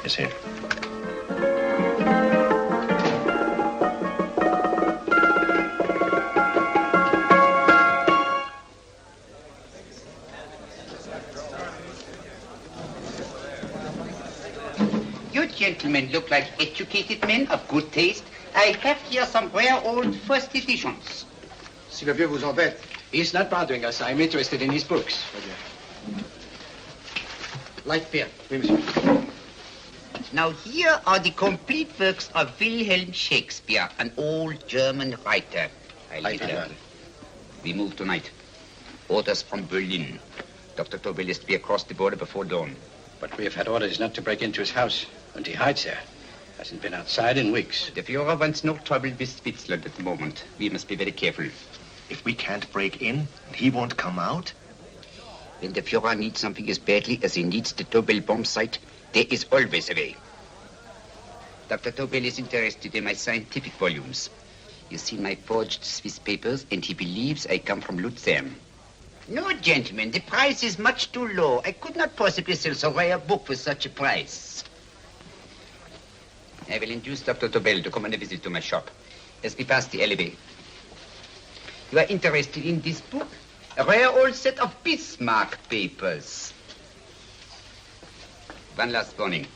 Yes, sir. You gentlemen look like educated men of good taste. I have here some rare old first editions. Si le vieux vous embête. He's not bothering us. I'm interested in his books. Light beer. Oui, monsieur. Now here are the complete works of Wilhelm Shakespeare, an old German writer. We move tonight. Orders from Berlin. Dr. Tobel is to be across the border before dawn. But we have had orders not to break into his house, and he hides there. Hasn't been outside in weeks. The Führer wants no trouble with Switzerland at the moment. We must be very careful. If we can't break in, he won't come out? When the Führer needs something as badly as he needs the Tobel bomb site, there is always a way. Dr. Tobel is interested in my scientific volumes. He's seen my forged Swiss papers, and he believes I come from Lucerne. No, gentlemen, the price is much too low. I could not possibly sell so rare a book for such a price. I will induce Dr. Tobel to come on a visit to my shop as we pass the alleyway. You are interested in this book? A rare old set of Bismarck papers. One last warning.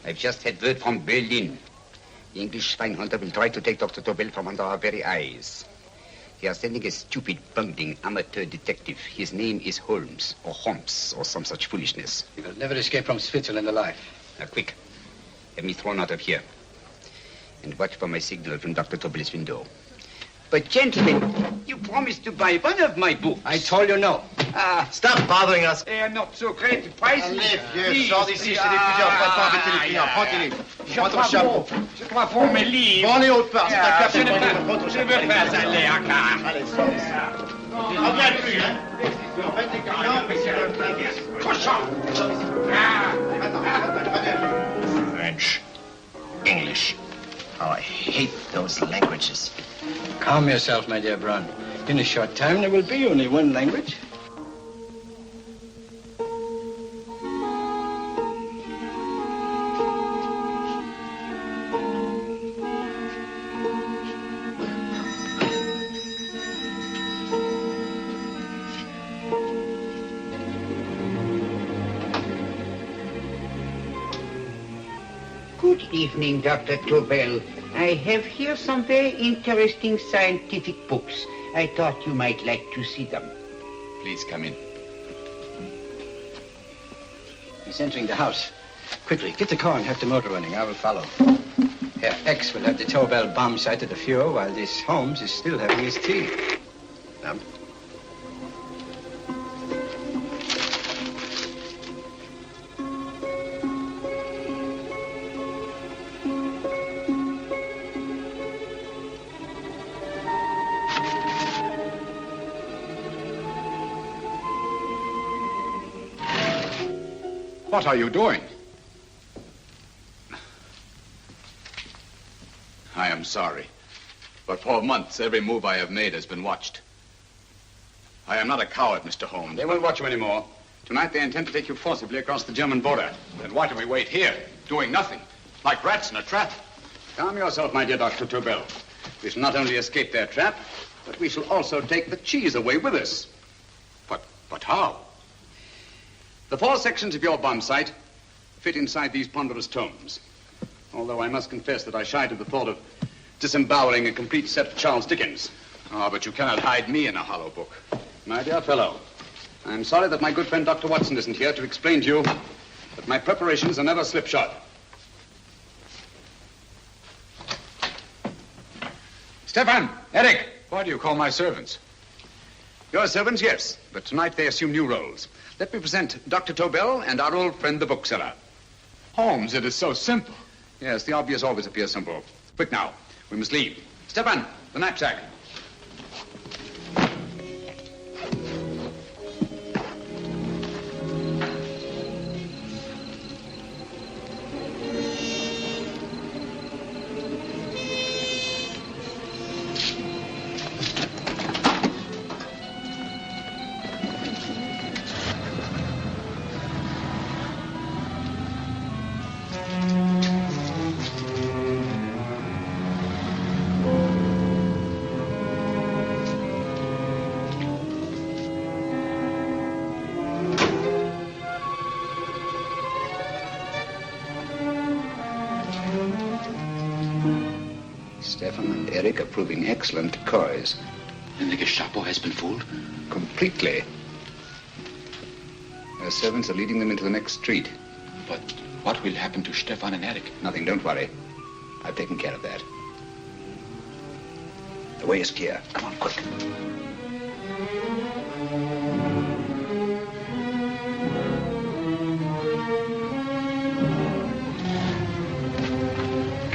I've just had word from Berlin. The English Schweinhunter will try to take Dr. Tobel from under our very eyes. They are sending a stupid, bungling amateur detective. His name is Holmes, or some such foolishness. He will never escape from Switzerland alive. Now, quick. Have me thrown out of here. And watch for my signal from Dr. Tobel's window. But, gentlemen, you promised to buy one of my books. I told you no. Stop bothering us. They are not so great prices. Allez, vieux, sors d'ici, c'est l'étudiant. Pas pas embêter les clients. Tranquille. Prends ton chapeau. Je crois pour mes livres. Prends les hautes parts. C'est un cap. Je ne veux pas aller à car. Allez, sors d'ici. Reviens plus, hein. En fait, les clients, mais c'est le plein. Cochon. French. English. Oh, I hate those languages. Calm yourself, my dear Brown. In a short time, there will be only one language. Good evening, Dr. Tobel. I have here some very interesting scientific books. I thought you might like to see them. Please come in. He's entering the house. Quickly, get the car and have the motor running. I will follow. Herr X will have the Tobel bomb site at the Führer while this Holmes is still having his tea. What are you doing? I am sorry, but for months, every move I have made has been watched. I am not a coward, Mr. Holmes. They won't watch you anymore. Tonight, they intend to take you forcibly across the German border. Then why do we wait here, doing nothing, like rats in a trap? Calm yourself, my dear Dr. Tobel. We shall not only escape their trap, but we shall also take the cheese away with us. But how? The 4 sections of your bomb sight fit inside these ponderous tomes. Although I must confess that I shied at the thought of disemboweling a complete set of Charles Dickens. But you cannot hide me in a hollow book. My dear fellow, I'm sorry that my good friend Dr. Watson isn't here to explain to you that my preparations are never slipshod. Stefan! Eric! Why do you call my servants? Your servants, yes, but tonight they assume new roles. Let me present Dr. Tobel and our old friend, the bookseller. Holmes, it is so simple. Yes, the obvious always appears simple. Quick now, we must leave. Stefan, the knapsack. Stefan and Eric are proving excellent decoys. And the Gestapo has been fooled? Completely. Their servants are leading them into the next street. But what will happen to Stefan and Eric? Nothing, don't worry. I've taken care of that. The way is clear. Come on, quick.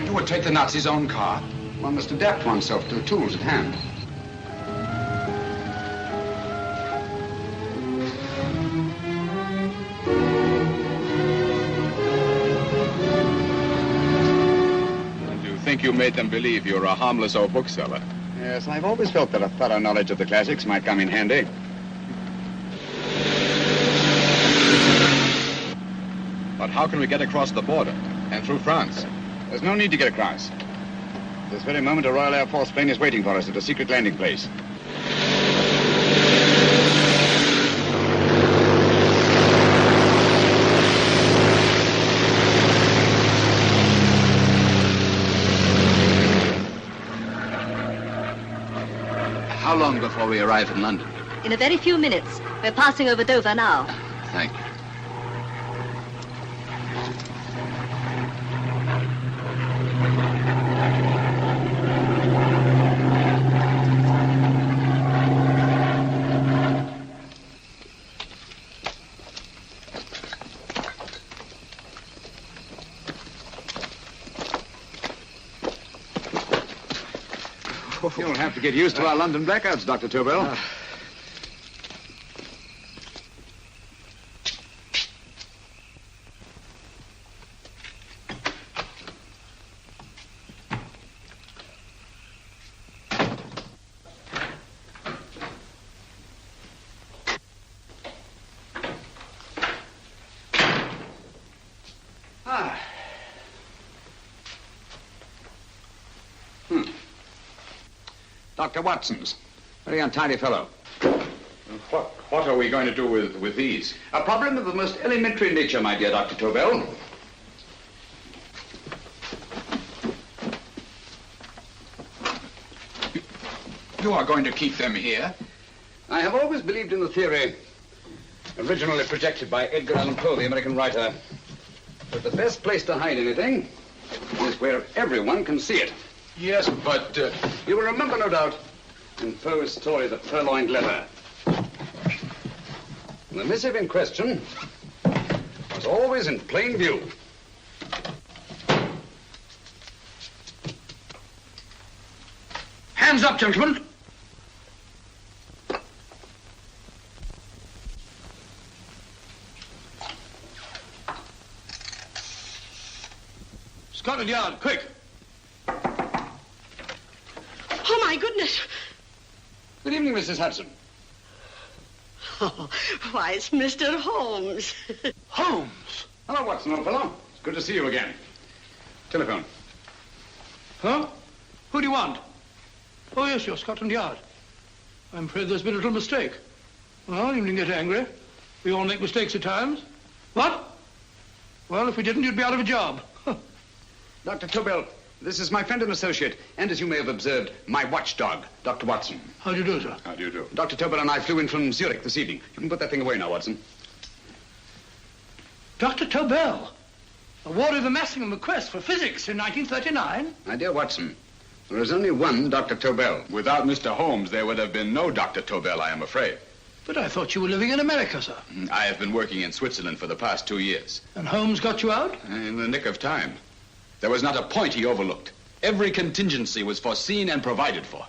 You would take the Nazis' own car? One must adapt oneself to the tools at hand. You made them believe you're a harmless old bookseller. Yes, I've always felt that a thorough knowledge of the classics might come in handy. But how can we get across the border and through France? There's no need to get across. At this very moment, a Royal Air Force plane is waiting for us at a secret landing place. How long before we arrive in London? In a very few minutes. We're passing over Dover now. Thank you. You'll have to get used to our London blackouts, Dr. Tobel. Dr. Watson's. Very untidy fellow. What are we going to do with these? A problem of the most elementary nature, my dear Dr. Tobel. You are going to keep them here? I have always believed in the theory, originally projected by Edgar Allan Poe, the American writer, that the best place to hide anything is where everyone can see it. Yes, but... You will remember, no doubt, in Poe's story, The Purloined Letter. The missive in question was always in plain view. Hands up, gentlemen. Scotland Yard, quick. Oh, my goodness. Good evening, Mrs. Hudson. Oh, why, it's Mr. Holmes. Holmes. Hello, Watson, old fellow. It's good to see you again. Telephone. Huh? Who do you want? Oh, yes, you're Scotland Yard. I'm afraid there's been a little mistake. Well, you needn't get angry. We all make mistakes at times. What? Well, if we didn't, you'd be out of a job. Dr. Tobel, this is my friend and associate, and as you may have observed, my watchdog, Dr. Watson. How do you do, sir? How do you do? Dr. Tobel and I flew in from Zurich this evening. You can put that thing away now, Watson. Dr. Tobel, awarded the Massingham Quest for physics in 1939. My dear Watson, there is only one Dr. Tobel. Without Mr. Holmes, there would have been no Dr. Tobel, I am afraid. But I thought you were living in America, sir. I have been working in Switzerland for the past 2 years. And Holmes got you out? In the nick of time. There was not a point he overlooked. Every contingency was foreseen and provided for.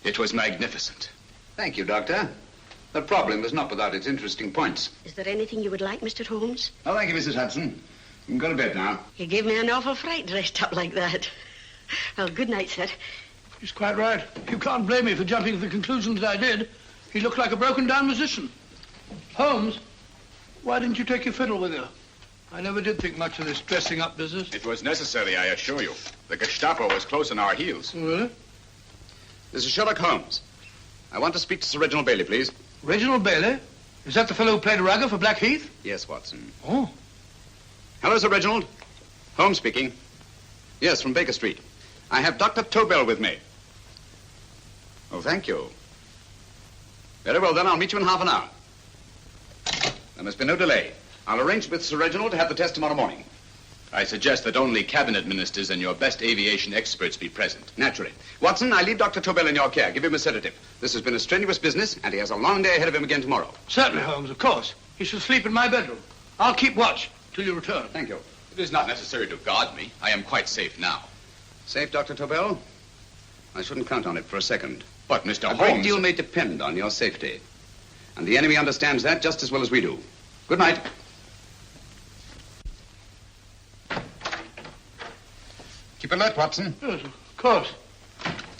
It was magnificent. Thank you, Doctor. The problem is not without its interesting points. Is there anything you would like, Mr. Holmes? Oh, thank you, Mrs. Hudson. You can go to bed now. You gave me an awful fright dressed up like that. Well, good night, sir. He's quite right. You can't blame me for jumping to the conclusion that I did. He looked like a broken-down musician. Holmes, why didn't you take your fiddle with you? I never did think much of this dressing-up business. It was necessary, I assure you. The Gestapo was close on our heels. Really? This is Sherlock Holmes. I want to speak to Sir Reginald Bailey, please. Reginald Bailey? Is that the fellow who played Rugger for Blackheath? Yes, Watson. Oh. Hello, Sir Reginald. Holmes speaking. Yes, from Baker Street. I have Dr. Tobel with me. Oh, thank you. Very well, then. I'll meet you in half an hour. There must be no delay. I'll arrange with Sir Reginald to have the test tomorrow morning. I suggest that only cabinet ministers and your best aviation experts be present. Naturally. Watson, I leave Dr. Tobel in your care. Give him a sedative. This has been a strenuous business, and he has a long day ahead of him again tomorrow. Certainly, Holmes, of course. He shall sleep in my bedroom. I'll keep watch till you return. Thank you. It is not necessary to guard me. I am quite safe now. Safe, Dr. Tobel? I shouldn't count on it for a second. But, Mr. A Holmes... great deal may depend on your safety. And the enemy understands that just as well as we do. Good night. Keep alert, Watson. Yes, of course.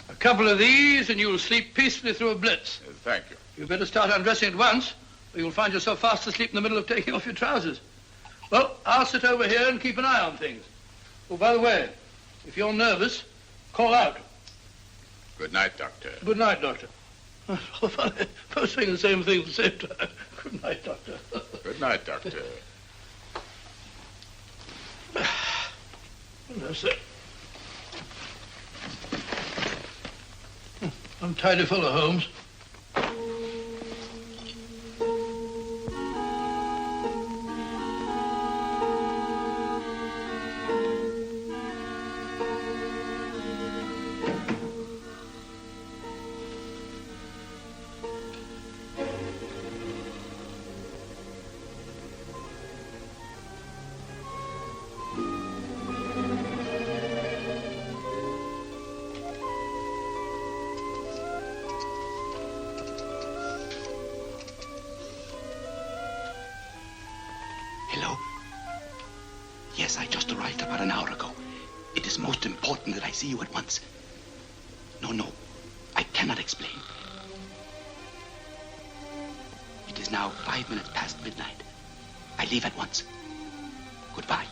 A couple of these and you'll sleep peacefully through a blitz. Thank you. You'd better start undressing at once, or you'll find yourself fast asleep in the middle of taking off your trousers. Well, I'll sit over here and keep an eye on things. Oh, by the way, if you're nervous, call out. Good night, Doctor. Good night, Doctor. Both saying the same thing at the same time. Good night, Doctor. Good night, Doctor. That's it. Untidy fellow, Holmes. Hello? Yes, I just arrived about an hour ago. It is most important that I see you at once. No, I cannot explain. It is now 5 minutes past midnight. I leave at once. Goodbye.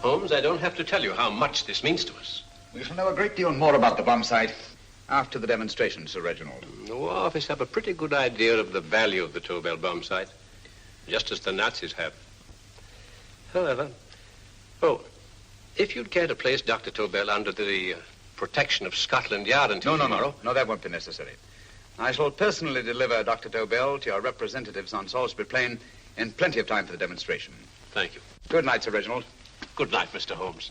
Holmes, I don't have to tell you how much this means to us. We shall know a great deal more about the bomb site after the demonstration, Sir Reginald. The War Office have a pretty good idea of the value of the Tobel bomb site, just as the Nazis have. However, if you'd care to place Dr. Tobel under the protection of Scotland Yard until tomorrow... No, that won't be necessary. I shall personally deliver Dr. Tobel to your representatives on Salisbury Plain in plenty of time for the demonstration. Thank you. Good night, Sir Reginald. Good night, Mr. Holmes.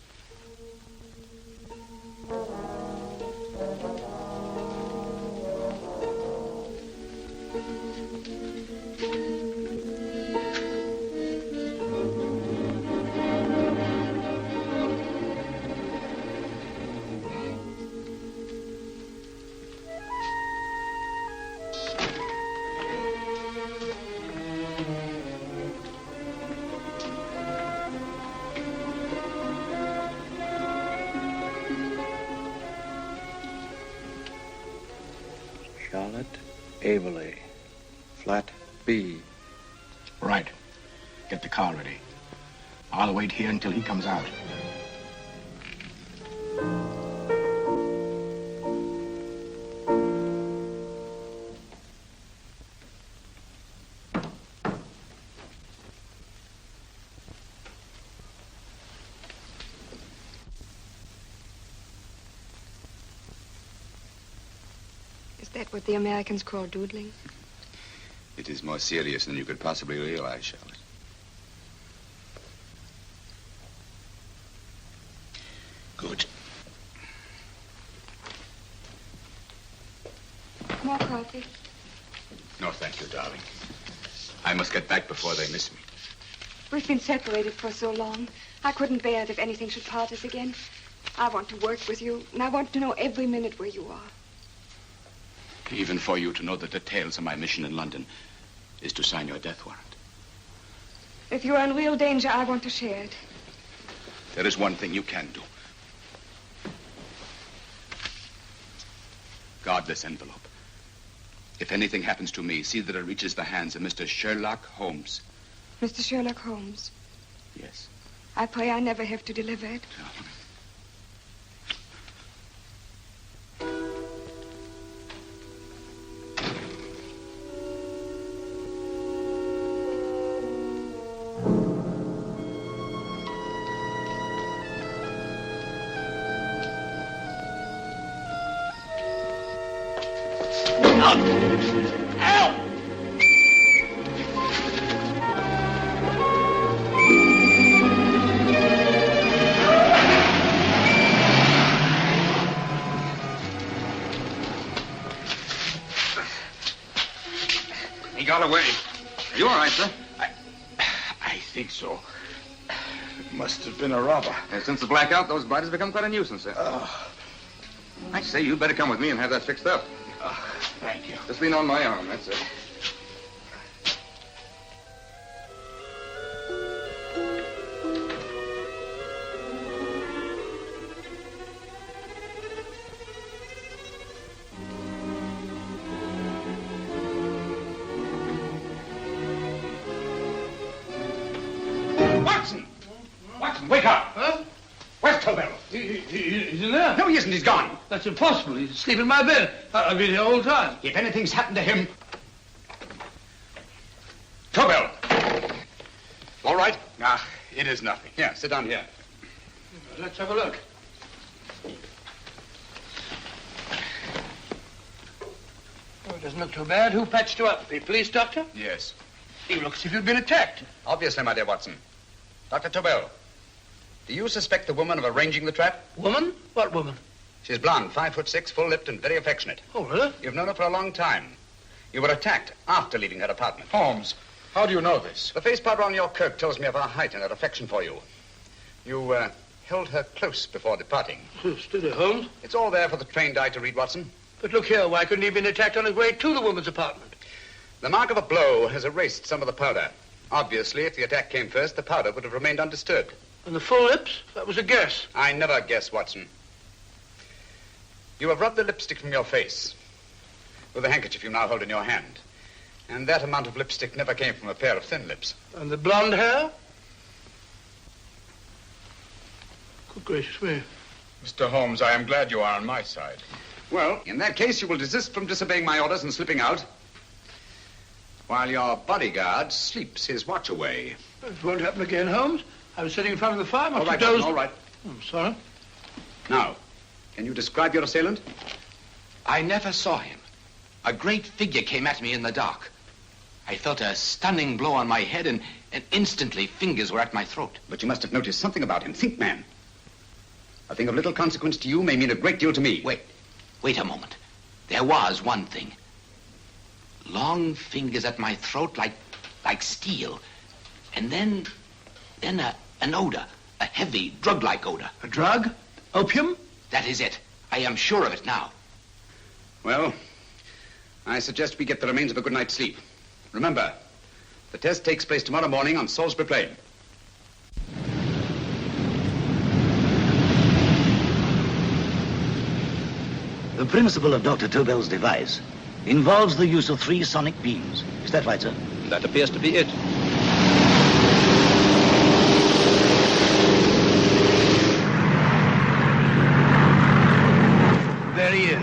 Averley, flat B. Right. Get the car ready. I'll wait here until he comes out. Is that what the Americans call doodling? It is more serious than you could possibly realize, Charlotte. Good. More coffee? No, thank you, darling. I must get back before they miss me. We've been separated for so long. I couldn't bear it if anything should part us again. I want to work with you, and I want to know every minute where you are. Even for you to know the details of my mission in London is to sign your death warrant. If you're in real danger, I want to share it. There is one thing you can do. Guard this envelope. If anything happens to me, see that it reaches the hands of Mr. Sherlock Holmes. Mr. Sherlock Holmes? Yes. I pray I never have to deliver it. out! Help! He got away. Are you all right, sir? I think so. It must have been a robber. Since the blackout, those bodies have become quite a nuisance, sir. I say, you'd better come with me and have that fixed up. Thank you. Just lean on my arm, that's it. Watson! Watson, wake up! Huh? Where's Tobel? He's in there. No, he isn't. He's gone. That's impossible. He's asleep in my bed. I've been here all the time. If anything's happened to him... Tobel! All right? It is nothing. Yeah, sit down here. Let's have a look. Oh, it doesn't look too bad. Who patched you up? The police doctor? Yes. You look as if you'd been attacked. Obviously, my dear Watson. Dr. Tobel, do you suspect the woman of arranging the trap? Woman? What woman? She's blonde, 5'6", full-lipped, and very affectionate. Oh, really? You've known her for a long time. You were attacked after leaving her apartment. Holmes, how do you know this? The face powder on your coat tells me of her height and her affection for you. You held her close before departing. Steady, Holmes. It's all there for the trained eye to read, Watson. But look here, why couldn't he have been attacked on his way to the woman's apartment? The mark of a blow has erased some of the powder. Obviously, if the attack came first, the powder would have remained undisturbed. And the full lips? That was a guess. I never guess, Watson. You have rubbed the lipstick from your face with the handkerchief you now hold in your hand. And that amount of lipstick never came from a pair of thin lips. And the blonde hair? Good gracious me. Mr. Holmes, I am glad you are on my side. Well, in that case, you will desist from disobeying my orders and slipping out while your bodyguard sleeps his watch away. It won't happen again, Holmes. I was sitting in front of the fire. All right, Watson, all right. I'm sorry. Now, can you describe your assailant? I never saw him. A great figure came at me in the dark. I felt a stunning blow on my head, and instantly fingers were at my throat. But you must have noticed something about him. Think, man. A thing of little consequence to you may mean a great deal to me. Wait a moment. There was one thing. Long fingers at my throat like steel. And then an odor, a heavy, drug-like odor. A drug? Opium? That is it. I am sure of it now. Well, I suggest we get the remains of a good night's sleep. Remember, the test takes place tomorrow morning on Salisbury Plain. The principle of Dr. Tobel's device involves the use of 3 sonic beams. Is that right, sir? That appears to be it. There he is.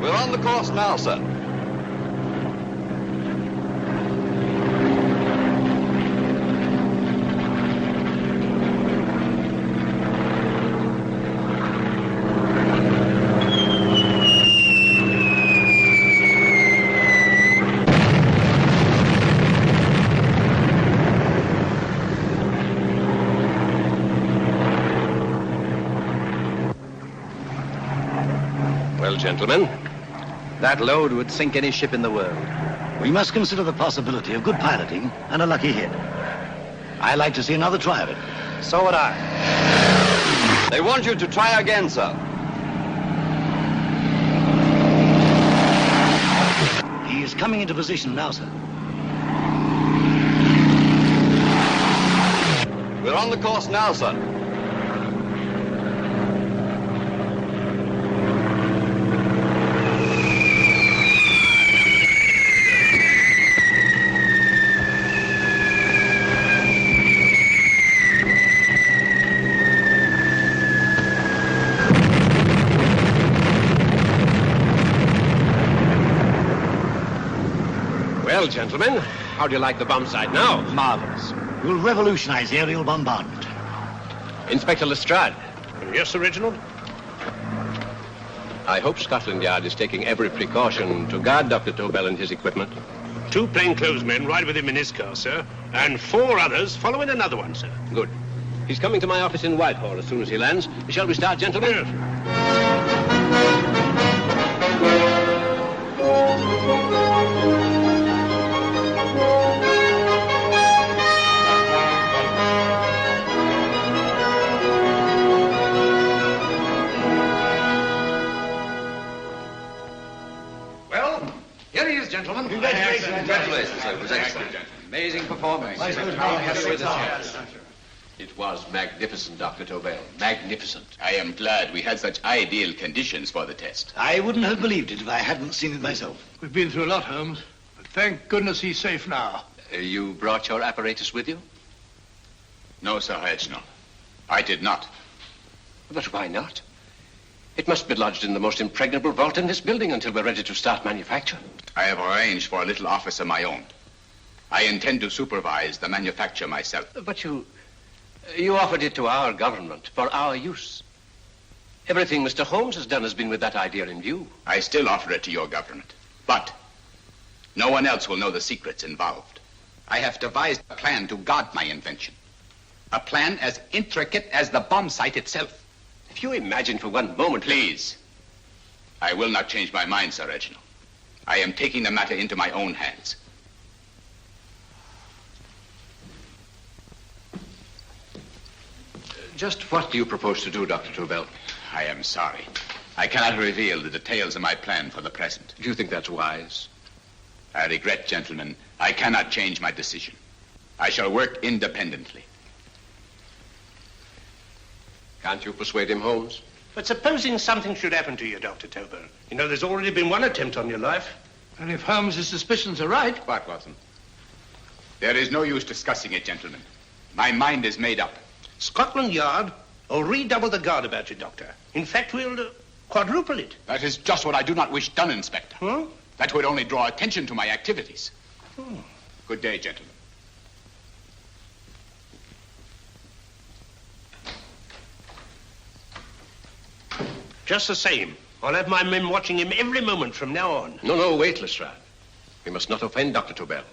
We're on the course now, sir. Well, gentlemen, that load would sink any ship in the world. We must consider the possibility of good piloting and a lucky hit. I like to see another try of it. So would I. They want you to try again, sir. He is coming into position now, sir. We're on the course now, sir. Well, gentlemen, How do you like the bomb site now? Marvelous. We'll revolutionize aerial bombardment. Inspector Lestrade. Yes, Sir Reginald? I hope Scotland Yard is taking every precaution to guard Dr. Tobel and his equipment. 2 plainclothes men ride with him in his car, sir, and 4 others follow in another one, sir. Good. He's coming to my office in Whitehall as soon as he lands. Shall we start, gentlemen? Yes. Well, here he is, gentlemen. Congratulations, sir. It was excellent. Amazing performance. It was magnificent, Dr. Tobel. Magnificent. I am glad we had such ideal conditions for the test. I wouldn't have believed it if I hadn't seen it myself. We've been through a lot, Holmes, but thank goodness he's safe now. You brought your apparatus with you? No, Sir Reginald. I did not. But why not? It must be lodged in the most impregnable vault in this building until we're ready to start manufacture. I have arranged for a little office of my own. I intend to supervise the manufacture myself. But you offered it to our government for our use. Everything Mr. Holmes has done has been with that idea in view. I still offer it to your government. But no one else will know the secrets involved. I have devised a plan to guard my invention. A plan as intricate as the bomb site itself. If you imagine for one moment... Please. I will not change my mind, Sir Reginald. I am taking the matter into my own hands. Just what do you propose to do, Dr. Tobel? I am sorry. I cannot reveal the details of my plan for the present. Do you think that's wise? I regret, gentlemen, I cannot change my decision. I shall work independently. Can't you persuade him, Holmes? But supposing something should happen to you, Dr. Tobel. You know, there's already been one attempt on your life. And if Holmes' suspicions are right... What, Watson? There is no use discussing it, gentlemen. My mind is made up. Scotland Yard will redouble the guard about you, Doctor. In fact, we'll quadruple it. That is just what I do not wish done, Inspector. Huh? That would only draw attention to my activities. Good day, gentlemen. Just the same, I'll have my men watching him every moment from now on. No, wait, Lestrade. We must not offend Dr. Tobel.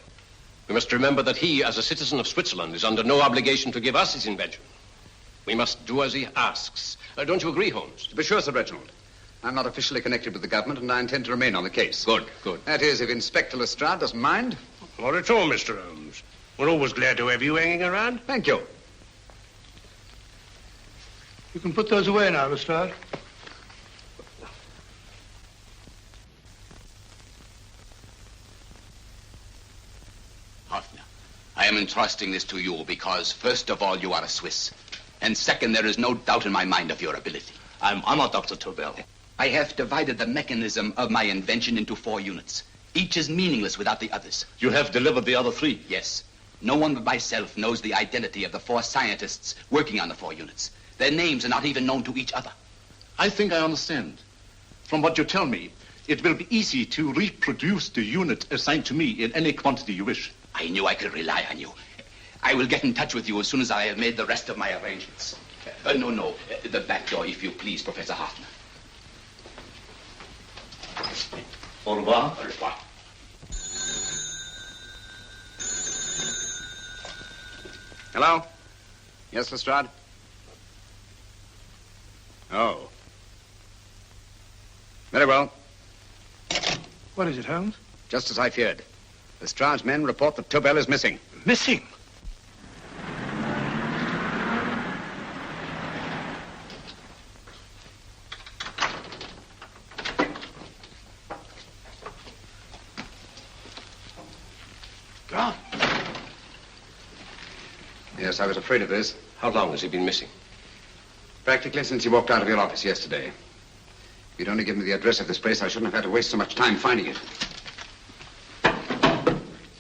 We must remember that he, as a citizen of Switzerland, is under no obligation to give us his invention. We must do as he asks. Don't you agree, Holmes? To be sure, Sir Reginald. I'm not officially connected with the government, and I intend to remain on the case. Good. That is, if Inspector Lestrade doesn't mind. Not at all, Mr. Holmes. We're always glad to have you hanging around. Thank you. You can put those away now, Lestrade. Hoffner, I am entrusting this to you because, first of all, you are a Swiss. And second, there is no doubt in my mind of your ability. I'm honored, Dr. Tobel. I have divided the mechanism of my invention into 4 units. Each is meaningless without the others. You have delivered the other 3? Yes. No one but myself knows the identity of the 4 scientists working on the 4 units. Their names are not even known to each other. I think I understand. From what you tell me, it will be easy to reproduce the unit assigned to me in any quantity you wish. I knew I could rely on you. I will get in touch with you as soon as I have made the rest of my arrangements. No. The back door, if you please, Professor Hoffner. Au revoir. Au revoir. Hello? Yes, Lestrade? Oh. Very well. What is it, Holmes? Just as I feared. Lestrade's men report that Tobel is missing. Missing? Gone. Yes, I was afraid of this. How long has he been missing? Practically since he walked out of your office yesterday. If you'd only given me the address of this place, I shouldn't have had to waste so much time finding it.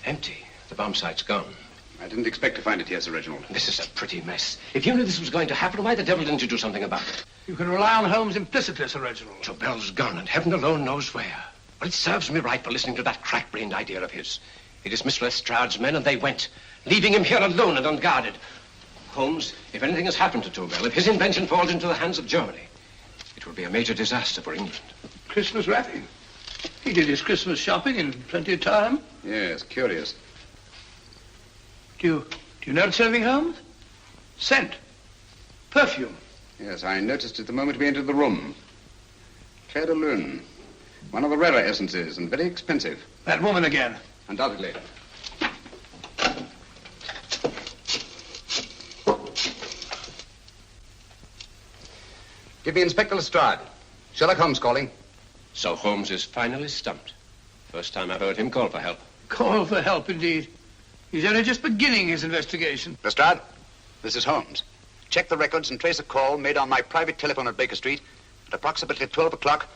Empty. The bomb site's gone. I didn't expect to find it here, Sir Reginald. This is a pretty mess. If you knew this was going to happen, why the devil didn't you do something about it? You can rely on Holmes implicitly, Sir Reginald. Tobel's gone, and heaven alone knows where. But it serves me right for listening to that crack-brained idea of his. He dismissed Lestrade's men and they went, leaving him here alone and unguarded. Holmes, if anything has happened to Tobel, if his invention falls into the hands of Germany, it will be a major disaster for England. Christmas wrapping. He did his Christmas shopping in plenty of time. Yes, curious. Do you notice anything, Holmes? Scent. Perfume. Yes, I noticed it the moment we entered the room. Clair de Lune. One of the rarer essences and very expensive. That woman again. Undoubtedly. Give me Inspector Lestrade. Sherlock Holmes calling. So Holmes is finally stumped. First time I've heard him call for help. Call for help, indeed. He's only just beginning his investigation. Lestrade, this is Holmes. Check the records and trace a call made on my private telephone at Baker Street at approximately 12 o'clock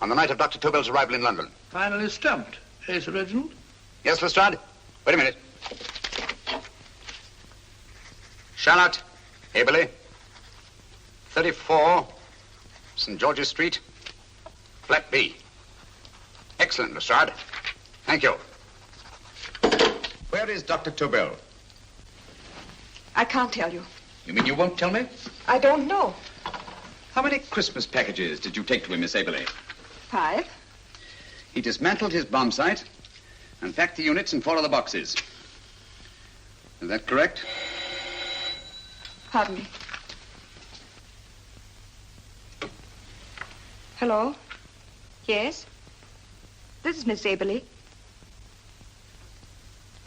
on the night of Dr. Tobel's arrival in London. Finally stumped. Eh, Sir Reginald? Yes, Lestrade? Wait a minute. Charlotte, Aberley, 34, St. George's Street, flat B. Excellent, Lestrade. Thank you. Where is Dr. Tobel? I can't tell you. You mean you won't tell me? I don't know. How many Christmas packages did you take to him, Miss Aberley? 5. He dismantled his bomb site and packed the units in 4 other boxes. Is that correct? Pardon me. Hello? Yes? This is Miss Aberley.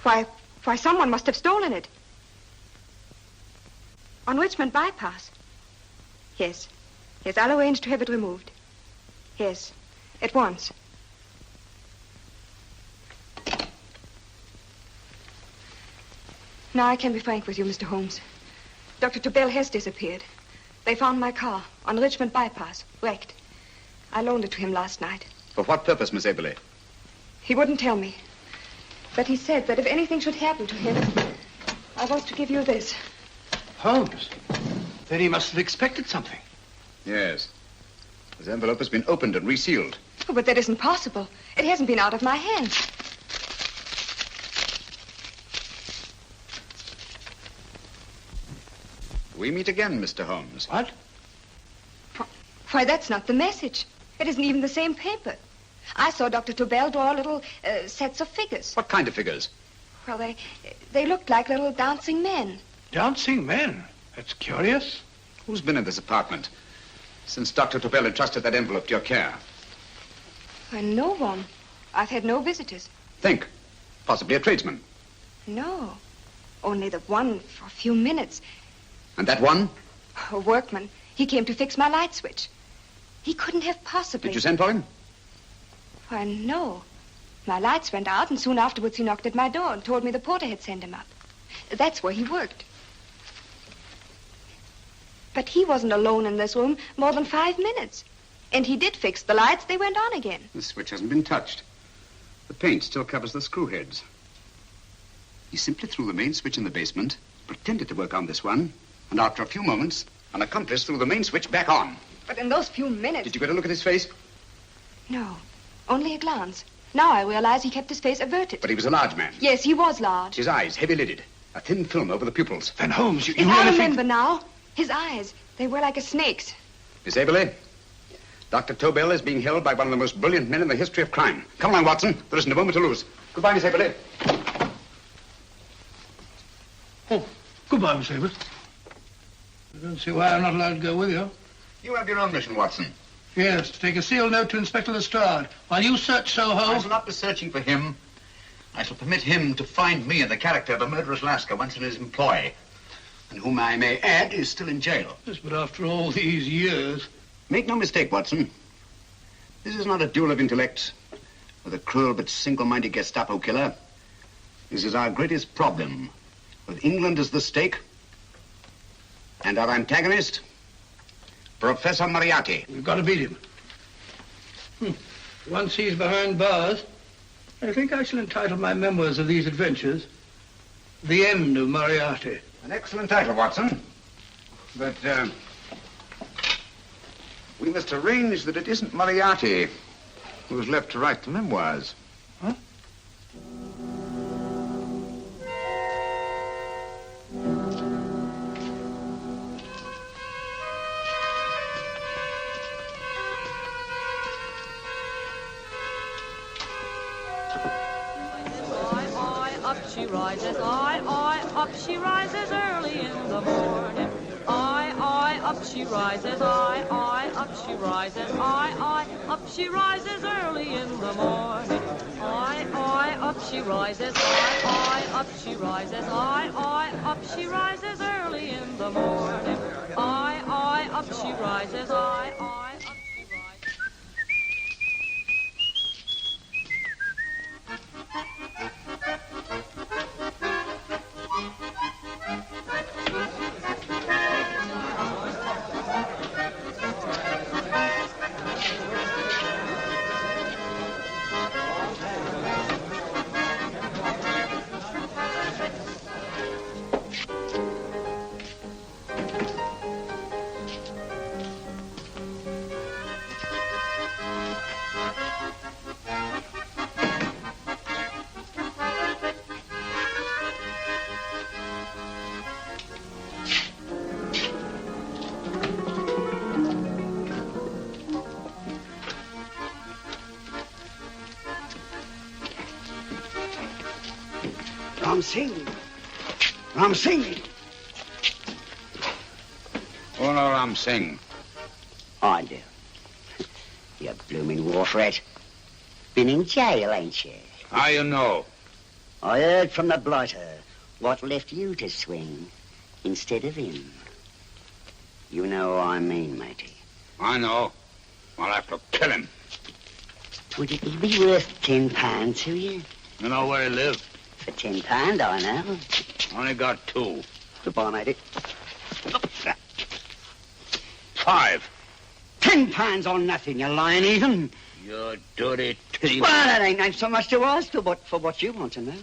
Why, someone must have stolen it. On Richmond Bypass. Yes. Yes, I'll arrange to have it removed. Yes, at once. Now I can be frank with you, Mr. Holmes. Dr. Tobel has disappeared. They found my car on Richmond Bypass, wrecked. I loaned it to him last night. For what purpose, Miss Aberley? He wouldn't tell me. But he said that if anything should happen to him, I was to give you this. Holmes? Then he must have expected something. Yes. This envelope has been opened and resealed. Oh, but that isn't possible. It hasn't been out of my hands. We meet again, Mr. Holmes. What? Why, that's not the message. It isn't even the same paper. I saw Dr. Tobel draw little sets of figures. What kind of figures? Well, they looked like little dancing men. Dancing men? That's curious. Who's been in this apartment since Dr. Tobel entrusted that envelope to your care? Why, no one. I've had no visitors. Think. Possibly a tradesman. No. Only the one for a few minutes. And that one? A workman. He came to fix my light switch. He couldn't have possibly... Did you send for him? Why, no. My lights went out, and soon afterwards he knocked at my door and told me the porter had sent him up. That's where he worked. But he wasn't alone in this room more than 5 minutes. And he did fix the lights. They went on again. The switch hasn't been touched. The paint still covers the screw heads. He simply threw the main switch in the basement, pretended to work on this one, and after a few moments, an accomplice threw the main switch back on. But in those few minutes... Did you get a look at his face? No, only a glance. Now I realize he kept his face averted. But he was a large man. Yes, he was large. His eyes heavy-lidded. A thin film over the pupils. Van Holmes, you If really I think... remember now, his eyes, they were like a snake's. Miss Aberley, Dr. Tobel is being held by one of the most brilliant men in the history of crime. Come along, Watson. There isn't a moment to lose. Goodbye, Miss Aberley. Oh, goodbye, Miss Aberley. I don't see why I'm not allowed to go with you. You have your own mission, Watson. Yes, to take a sealed note to Inspector Lestrade. While you search Soho... I shall not be searching for him. I shall permit him to find me in the character of a murderous Lascar once in his employ, and whom I may add is still in jail. Yes, but after all these years... Make no mistake, Watson. This is not a duel of intellects with a cruel but single-minded Gestapo killer. This is our greatest problem, with England as the stake, and our antagonist, Professor Moriarty. We've got to beat him. Once he's behind bars, I think I shall entitle my memoirs of these adventures, The End of Moriarty. An excellent title, Watson. But, we must arrange that it isn't Moriarty who's left to write the memoirs. Huh? she rises, I, up she rises early in the morning. I, up she rises, I, up she rises, I, up she rises early in the morning. I, up she rises, I, up she rises, I, up she rises early in the morning. I, up she rises, I, up she rises. Ram Singh. Oh, no, Ram Singh. I do. You blooming war rat. Been in jail, ain't you? How you know? I heard from the blighter what left you to swing instead of him. You know what I mean, matey. I know. I'll have to kill him. Would it be worth £10 to you? You know where he lives? For £10, I know. Only got 2. Goodbye, matey. 5. £10 on nothing, you lying heathen. You dirty thief. Well, that ain't so much to ask for what you want to know.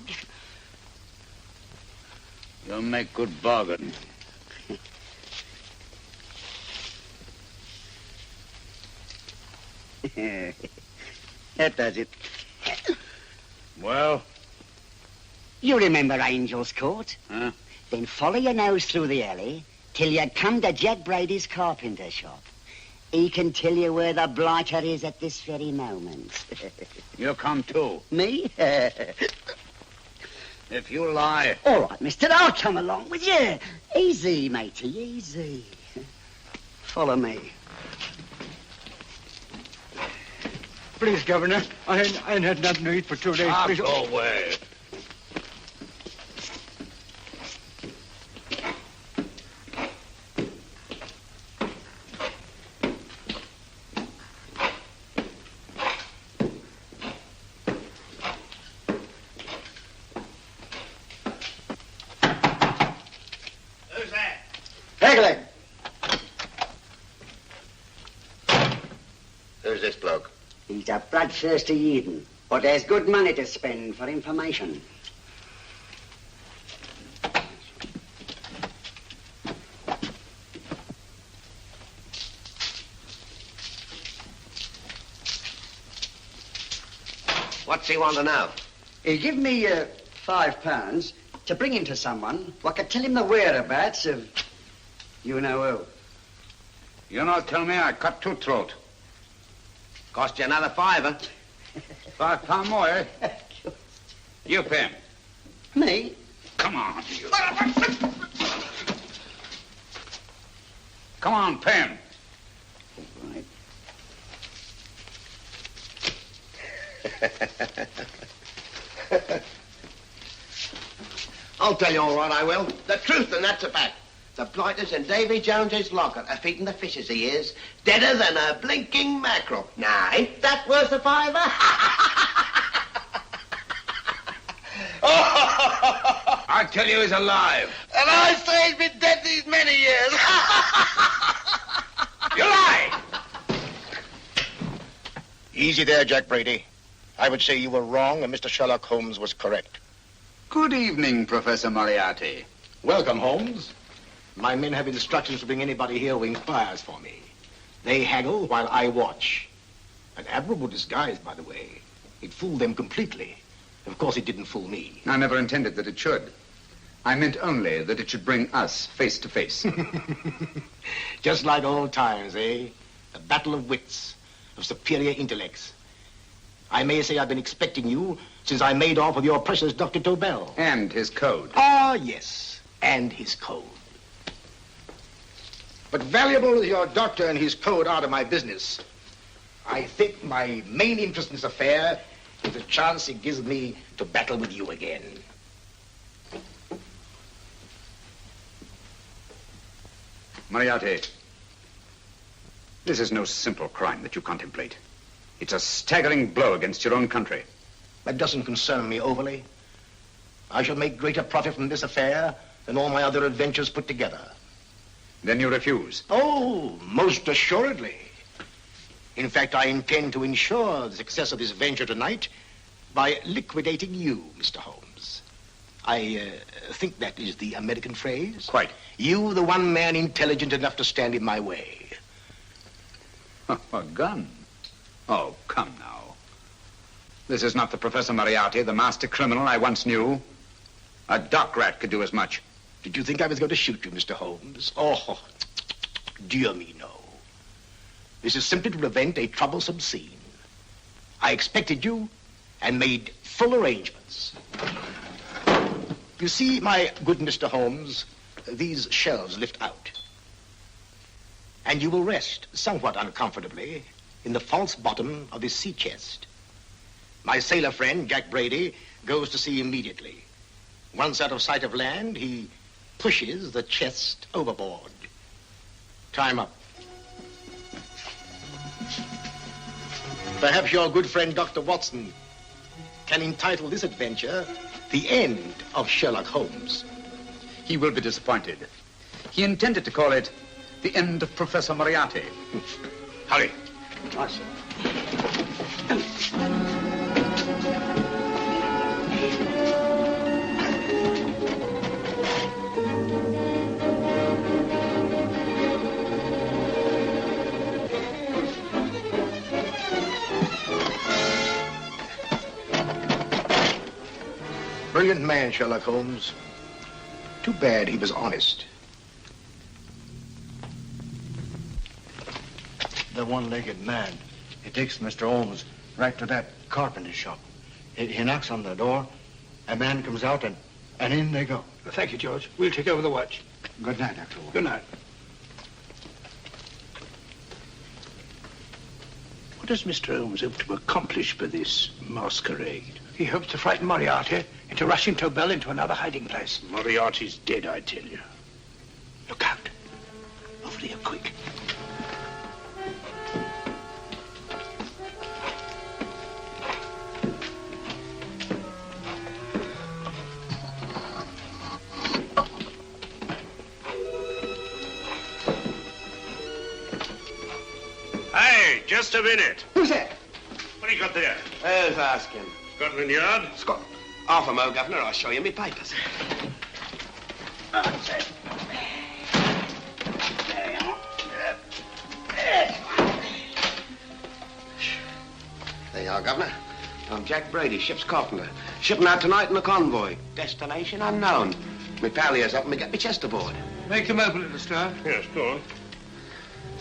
You'll make good bargain. That does it. Well? You remember Angel's Court? Huh? Then follow your nose through the alley till you come to Jack Brady's carpenter shop. He can tell you where the blighter is at this very moment. You come too. Me? If you lie... All right, mister, I'll come along with you. Easy, matey, easy. Follow me. Please, Governor, I ain't had nothing to eat for 2 days. Please. Go away. Who's this bloke? He's a bloodthirsty heathen, but there's good money to spend for information. What's he want to know? He give me £5 to bring him to someone what could tell him the whereabouts of you know who. You not tell me I cut 2 throat. Cost you another £5. £5 more, eh? You pay him. Me? Come on, you. Come on, pay him. Right. I'll tell you all right, I will. The truth, and that's a fact. The blighters in Davy Jones's locker are feeding the fishes, he is. Deader than a blinking mackerel. Now, ain't that worth a £5? I tell you he's alive. And I say he's been dead these many years. You lie! Easy there, Jack Brady. I would say you were wrong and Mr. Sherlock Holmes was correct. Good evening, Professor Moriarty. Welcome, Holmes. My men have instructions to bring anybody here who inquires for me. They haggle while I watch. An admirable disguise, by the way. It fooled them completely. Of course, it didn't fool me. I never intended that it should. I meant only that it should bring us face to face. Just like old times, eh? A battle of wits, of superior intellects. I may say I've been expecting you since I made off with your precious Dr. Tobel. And his code. Ah, yes, and his code. But valuable as your doctor and his code are to my business, I think my main interest in this affair is the chance it gives me to battle with you again. Moriarty, this is no simple crime that you contemplate. It's a staggering blow against your own country. That doesn't concern me overly. I shall make greater profit from this affair than all my other adventures put together. Then you refuse? Oh, most assuredly. In fact, I intend to ensure the success of this venture tonight by liquidating you, Mr. Holmes. I think that is the American phrase. Quite. You, the one man intelligent enough to stand in my way. A gun? Oh, come now. This is not the Professor Moriarty, the master criminal I once knew. A dock rat could do as much. Did you think I was going to shoot you, Mr. Holmes? Oh, dear me, no. This is simply to prevent a troublesome scene. I expected you and made full arrangements. You see, my good Mr. Holmes, these shelves lift out. And you will rest somewhat uncomfortably in the false bottom of this sea chest. My sailor friend, Jack Brady, goes to sea immediately. Once out of sight of land, he pushes the chest overboard. Time up. Perhaps your good friend, Dr. Watson, can entitle this adventure The End of Sherlock Holmes. He will be disappointed. He intended to call it The End of Professor Moriarty. Hurry. Awesome. Brilliant man, Sherlock Holmes. Too bad he was honest. The one-legged man. He takes Mr. Holmes right to that carpenter shop. He knocks on the door. A man comes out and in they go. Thank you, George. We'll take over the watch. Good night, Dr. Holmes. Good night. What does Mr. Holmes hope to accomplish by this masquerade? He hopes to frighten Moriarty into rushing Tobel into another hiding place. Moriarty's dead, I tell you. Look out. Over here, quick. Hey, just a minute. Who's that? What do you got there? Who's asking? Scotland Yard? Half a mo, Governor. I'll show you me papers. There you are, Governor. I'm Jack Brady, ship's carpenter. Shipping out tonight in a convoy. Destination unknown. Me pal here's up and me get me chest aboard. Make them open it, Lestrade. Yes, go on.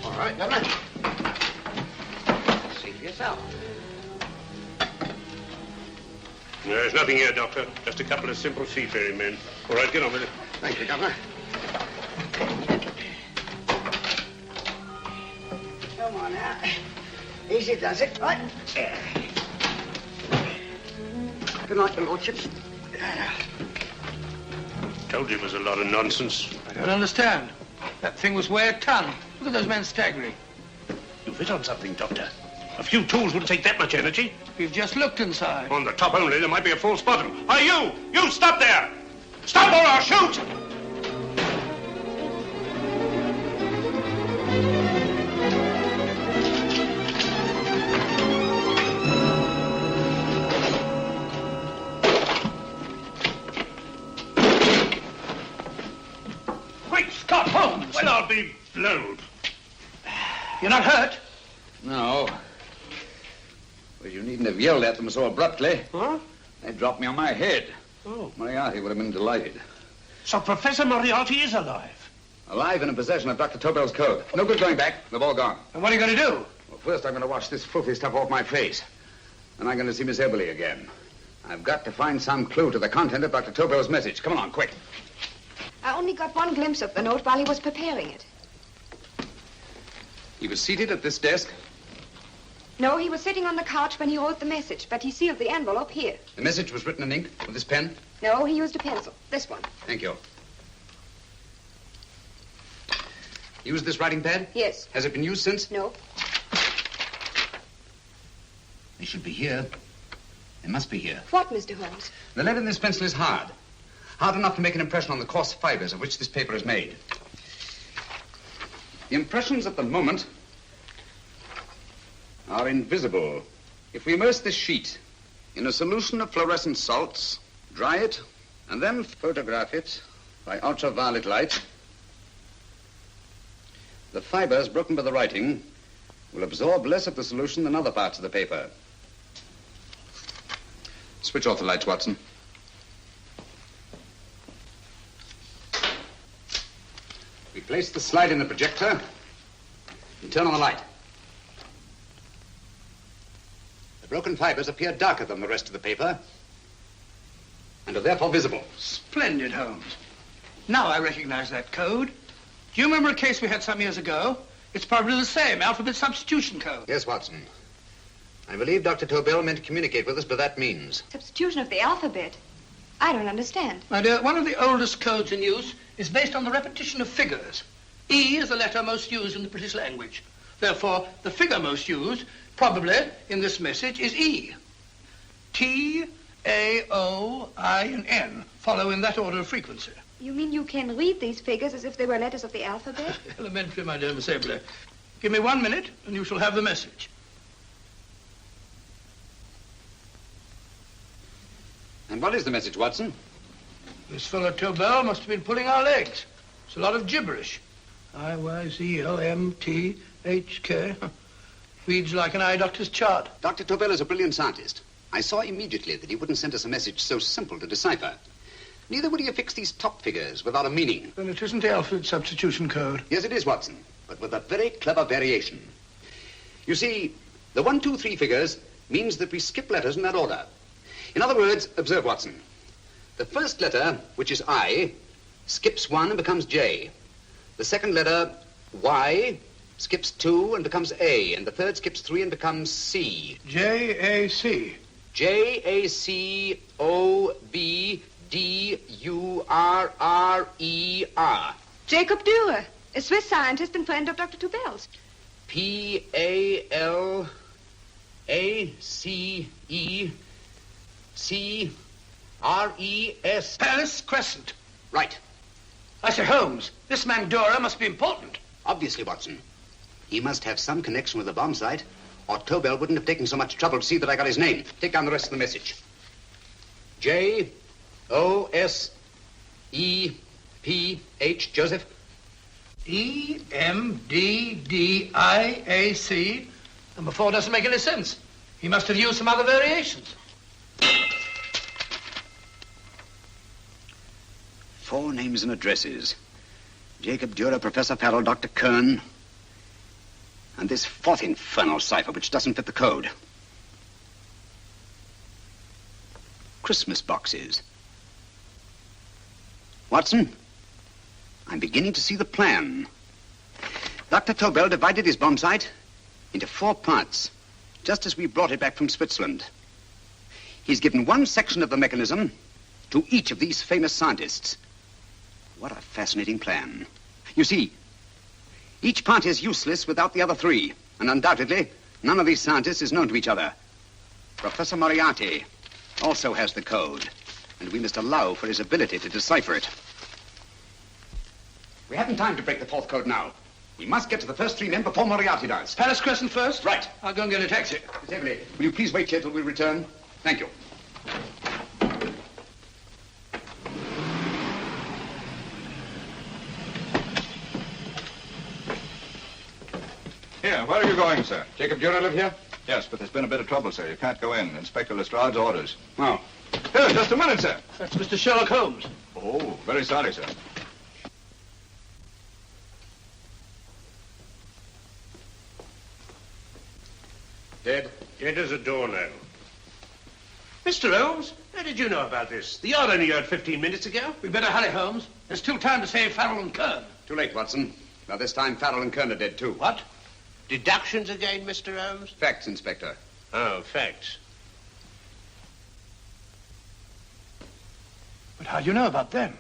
All right, Governor. See for yourself. There's nothing here, Doctor. Just a couple of simple seafaring men. All right, get on with it. Thank you, Governor. Come on now. Easy does it. Right. Good night, your lordships. Told you it was a lot of nonsense. I don't understand. That thing was weigh a ton. Look at those men staggering. You've hit on something, Doctor. A few tools wouldn't take that much energy. We've just looked inside. On the top only, there might be a false bottom. Hey, you! You stop there! Stop or I'll shoot! Great Scott, Holmes! Well, I'll be blowed. You're not hurt? No. Well, you needn't have yelled at them so abruptly. Huh? They dropped me on my head. Oh. Moriarty would have been delighted. So Professor Moriarty is alive? Alive and in possession of Dr. Tobel's code. No good going back. They've all gone. And what are you going to do? Well, first I'm going to wash this filthy stuff off my face. And I'm going to see Miss Eberly again. I've got to find some clue to the content of Dr. Tobel's message. Come on, quick. I only got one glimpse of the note while he was preparing it. He was seated at this desk. No, he was sitting on the couch when he wrote the message, but he sealed the envelope here. The message was written in ink with this pen? No, he used a pencil. This one. Thank you. Used this writing pad? Yes. Has it been used since? No. They should be here. They must be here. What, Mr. Holmes? The lead in this pencil is hard. Hard enough to make an impression on the coarse fibers of which this paper is made. The impressions at the moment are invisible. If we immerse this sheet in a solution of fluorescent salts, dry it, and then photograph it by ultraviolet light, the fibers broken by the writing will absorb less of the solution than other parts of the paper. Switch off the lights, Watson. We place the slide in the projector and turn on the light. The broken fibers appear darker than the rest of the paper and are therefore visible. Splendid, Holmes. Now I recognize that code. Do you remember a case we had some years ago? It's probably the same, alphabet substitution code. Yes, Watson. I believe Dr. Tobel meant to communicate with us by that means. Substitution of the alphabet? I don't understand. My dear, one of the oldest codes in use is based on the repetition of figures. E is the letter most used in the British language. Therefore, the figure most used, probably, in this message is E. T, A, O, I, and N follow in that order of frequency. You mean you can read these figures as if they were letters of the alphabet? Elementary, my dear Miss Eberly. Give me 1 minute, and you shall have the message. And what is the message, Watson? This fellow Tobel must have been pulling our legs. It's a lot of gibberish. I-Y-Z-L-M-T-H-K. Reads like an eye doctor's chart. Dr. Tobel is a brilliant scientist. I saw immediately that he wouldn't send us a message so simple to decipher. Neither would he affix these top figures without a meaning. Then it isn't the alphabet substitution code. Yes, it is, Watson, but with a very clever variation. You see, the 1, 2, 3 figures means that we skip letters in that order. In other words, observe, Watson. The first letter, which is I, skips 1 and becomes J. The second letter, Y, skips 2 and becomes A. And the third skips 3 and becomes C. J-A-C. J-A-C-O-B-D-U-R-R-E-R. Jacob Dürer, a Swiss scientist and friend of Dr. Tobel's. P-A-L-A-C-E-C-R-E-S. Paris Crescent. Right. I say, Holmes, this man Dürer must be important. Obviously, Watson. He must have some connection with the bomb site, or Tobel wouldn't have taken so much trouble to see that I got his name. Take down the rest of the message. J-O-S-E-P-H, Joseph. E-M-D-D-I-A-C. Number 4 doesn't make any sense. He must have used some other variations. 4 names and addresses. Jacob Dürer, Professor Farrell, Dr. Kern, and this 4th infernal cipher, which doesn't fit the code. Christmas boxes. Watson, I'm beginning to see the plan. Dr. Tobel divided his bomb site into 4 parts, just as we brought it back from Switzerland. He's given one section of the mechanism to each of these famous scientists. What a fascinating plan. You see, each part is useless without the other 3, and undoubtedly, none of these scientists is known to each other. Professor Moriarty also has the code, and we must allow for his ability to decipher it. We haven't time to break the 4th code now. We must get to the first 3 men before Moriarty does. Paris Crescent first? Right. I'll go and get a taxi. Miss Eberly, will you please wait here till we return? Thank you. Here, where are you going, sir? Jacob Dürer live here? Yes, but there's been a bit of trouble, sir. You can't go in. Inspector Lestrade's orders. Oh. Here, just a minute, sir. That's Mr. Sherlock Holmes. Oh, very sorry, sir. Dead? Dead as a doornail. Mr. Holmes, how did you know about this? The yard only heard 15 minutes ago. We better hurry, Holmes. There's still time to save Farrell and Kern. Too late, Watson. Now, this time, Farrell and Kern are dead, too. What? Deductions again, Mr. Holmes? Facts, Inspector. Oh, facts. But how do you know about them?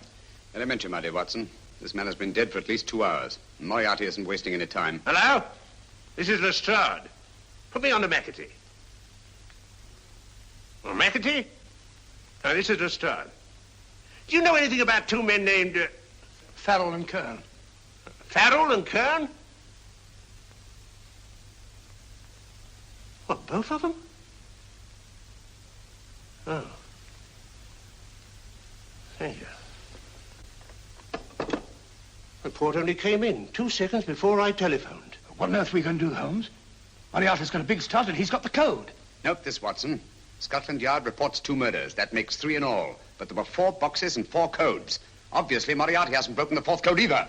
Elementary, my dear Watson. This man has been dead for at least 2 hours. Moriarty isn't wasting any time. Hello? This is Lestrade. Put me on to McAtee. Oh, McAtee? Oh, this is Lestrade. Do you know anything about two men named... Farrell and Kern. Farrell and Kern? What, both of them? Oh. Thank you. Report only came in 2 seconds before I telephoned. What on earth are we going to do, Holmes? Moriarty's got a big start and he's got the code. Note this, Watson. Scotland Yard reports 2 murders. That makes 3 in all. But there were 4 boxes and 4 codes. Obviously, Moriarty hasn't broken the 4th code either.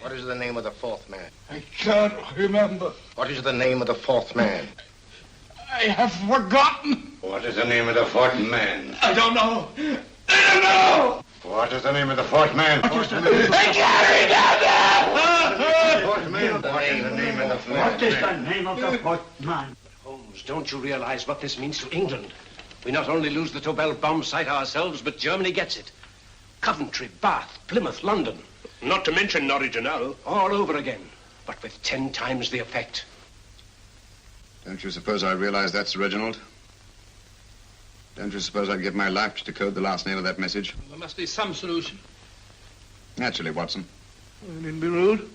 What is the name of the 4th man? I can't remember. What is the name of the 4th man? I have forgotten. What is the name of the 4th man? I don't know. I don't know. What is the name of the 4th man? I can't remember. What is the name of the 4th man? What is the name of the 4th man? Holmes, don't you realize what this means to England? We not only lose the Tobel bomb site ourselves, but Germany gets it. Coventry, Bath, Plymouth, London. Not to mention Norwich and Hull. All over again, but with 10 times the effect. Don't you suppose I realize that, Sir Reginald? Don't you suppose I'd give my life to decode the last name of that message? Well, there must be some solution. Naturally, Watson. You needn't be rude.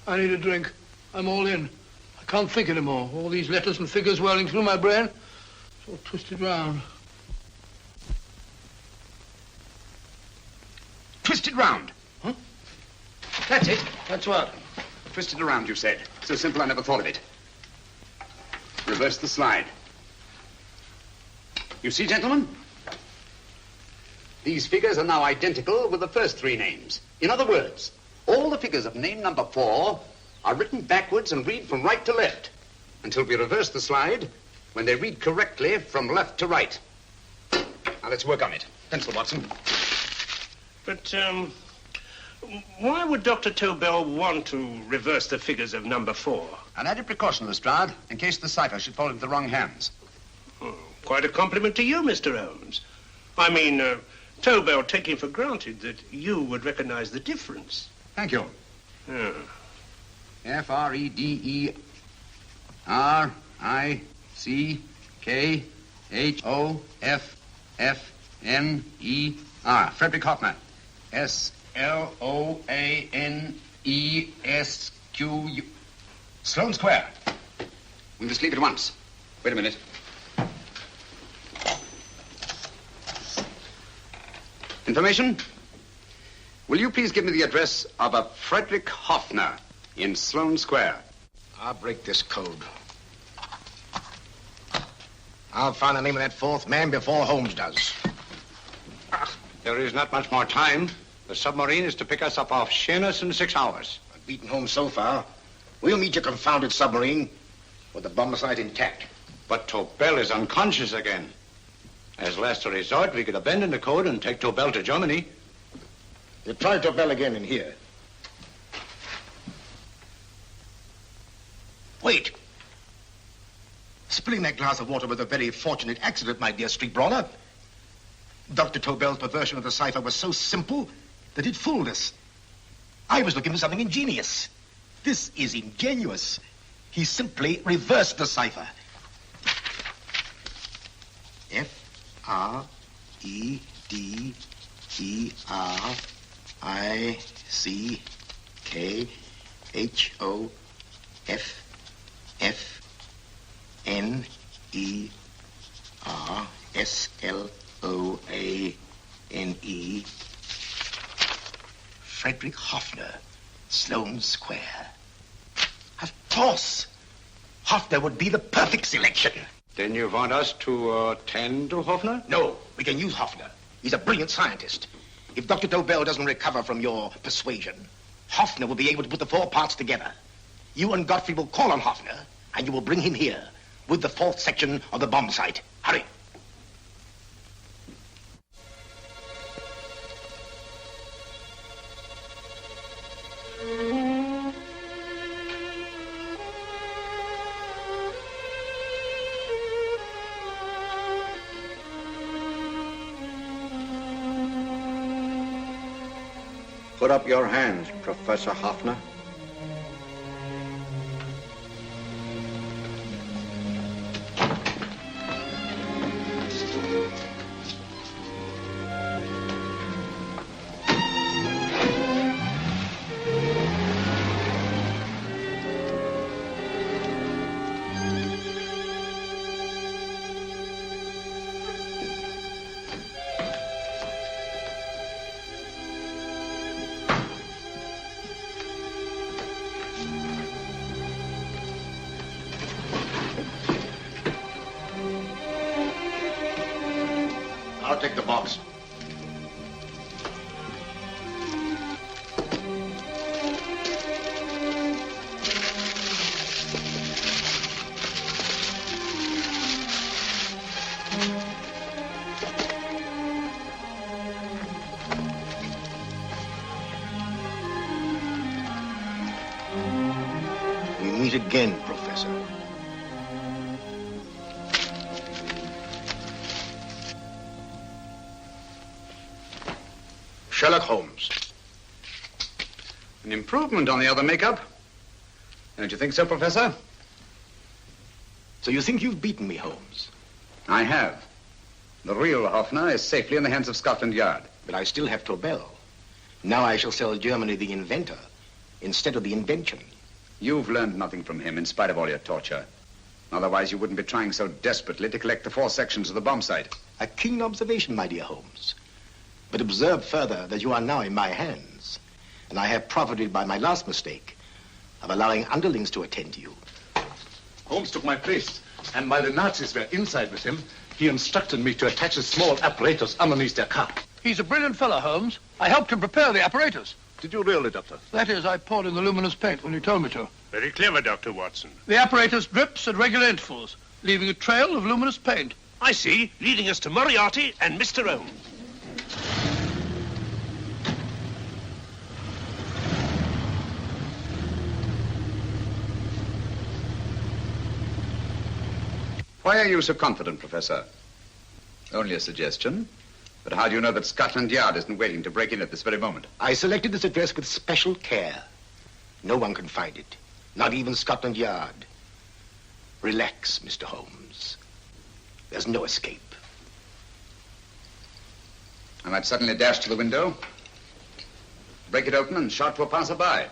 I need a drink. I'm all in. I can't think anymore. All these letters and figures whirling through my brain. It's all twisted round. Twisted round? Huh? That's it. That's what? Twisted around, you said. So simple, I never thought of it. Reverse the slide. You see, gentlemen? These figures are now identical with the first 3 names. In other words, all the figures of name number 4 are written backwards and read from right to left until we reverse the slide when they read correctly from left to right. Now, let's work on it. Pencil, Watson. But, why would Dr. Tobel want to reverse the figures of number 4? An added precaution, Lestrade, in case the cipher should fall into the wrong hands. Oh, quite a compliment to you, Mr. Holmes. I mean, Tobel taking for granted that you would recognize the difference. Thank you. Oh. F-R-E-D-E-R-I-C-K-H-O-F-F-N-E-R. Frederick Hoffner. S-L-O-A-N-E-S-Q-U. Sloane Square. We must leave at once. Wait a minute. Information? Will you please give me the address of a Frederick Hoffner in Sloane Square? I'll break this code. I'll find the name of that 4th man before Holmes does. There is not much more time. The submarine is to pick us up off Sheerness in 6 hours. I've beaten Holmes so far. We'll meet your confounded submarine with the bomb site intact. But Tobel is unconscious again. As last resort, we could abandon the code and take Tobel to Germany. You try Tobel again in here. Wait. Spilling that glass of water was a very fortunate accident, my dear street brawler. Dr. Tobel's perversion of the cipher was so simple that it fooled us. I was looking for something ingenious. This is ingenious. He simply reversed the cipher. F-R-E-D-E-R-I-C-K-H-O-F-F-N-E-R-S-L-O-A-N-E. Frederick Hoffner, Sloane Square. Of course. Hoffner would be the perfect selection. Then you want us to tend to Hoffner? No, we can use Hoffner. He's a brilliant scientist. If Dr. Tobel doesn't recover from your persuasion, Hoffner will be able to put the 4 parts together. You and Godfrey will call on Hoffner, and you will bring him here with the 4th section of the bomb site. Hurry. Put up your hands, Professor Hoffner. I'll take the box. We meet again, Professor. Sherlock Holmes. An improvement on the other makeup. Don't you think so, Professor? So you think you've beaten me, Holmes? I have. The real Hoffner is safely in the hands of Scotland Yard. But I still have Tobel. Now I shall sell Germany the inventor instead of the invention. You've learned nothing from him in spite of all your torture. Otherwise, you wouldn't be trying so desperately to collect the 4 sections of the bomb site. A keen observation, my dear Holmes. But observe further that you are now in my hands, and I have profited by my last mistake of allowing underlings to attend to you. Holmes took my place, and while the Nazis were inside with him, he instructed me to attach a small apparatus underneath their car. He's a brilliant fellow, Holmes. I helped him prepare the apparatus. Did you really, Doctor? That is, I poured in the luminous paint when you told me to. Very clever, Dr. Watson. The apparatus drips at regular intervals, leaving a trail of luminous paint. I see, leading us to Moriarty and Mr. Holmes. Why are you so confident, Professor? Only a suggestion. But how do you know that Scotland Yard isn't waiting to break in at this very moment? I selected this address with special care. No one can find it, not even Scotland Yard. Relax, Mr. Holmes. There's no escape. I might suddenly dash to the window, break it open, and shout to a passerby.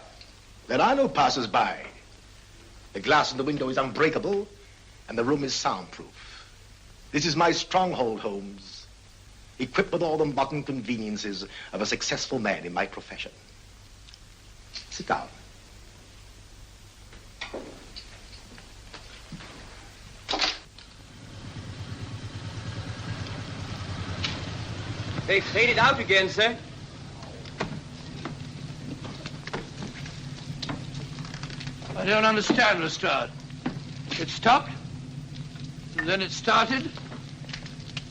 There are no passers-by. The glass in the window is unbreakable, and the room is soundproof. This is my stronghold, Holmes, equipped with all the modern conveniences of a successful man in my profession. Sit down. They faded out again, sir. I don't understand, Lestrade. It stopped, and then it started,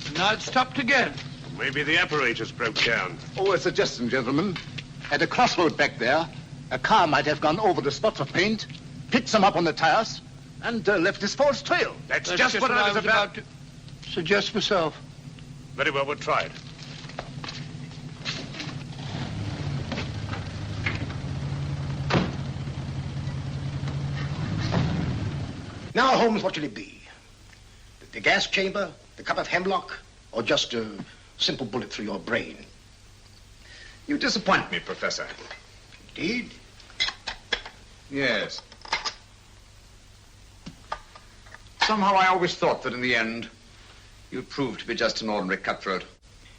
and now it stopped again. Maybe the apparatus broke down. Oh, a suggestion, gentlemen. At a crossroad back there, a car might have gone over the spots of paint, picked some up on the tires, and left this false trail. That's just what I was about to suggest myself. Very well, we'll try it. Now, Holmes, what should it be? The gas chamber, the cup of hemlock, or just a simple bullet through your brain? You disappoint me, Professor. Indeed? Yes. Somehow I always thought that in the end, you'd prove to be just an ordinary cutthroat.